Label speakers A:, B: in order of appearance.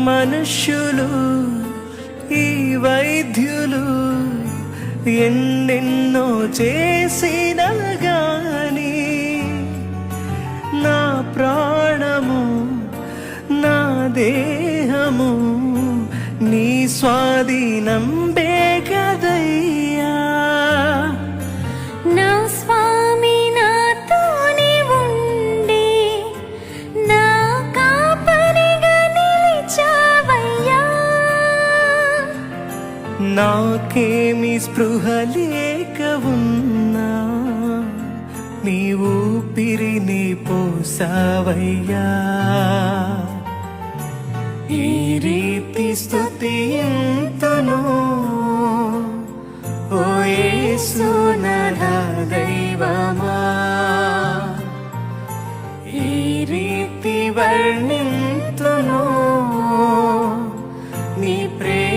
A: మనుష్యులు ఈ వైద్యులు ఎన్నెన్నో చేసిన గాని నా ప్రాణము నా దేహము నీ స్వాధీనం బేగదయ్యా.
B: నా స్వామి నాతోనే ఉండి నా కాపరిగా నిలిచావయ్యా.
A: నాకేమి స్పృహ లేక ఉన్నా నీ ఊపిరిని పోసావయ్యా. ఈ రీతి స్తుతింతును ఓ యేసు నా దైవమా. ఈ రీతి వర్ణింతును నీ ప్రేమ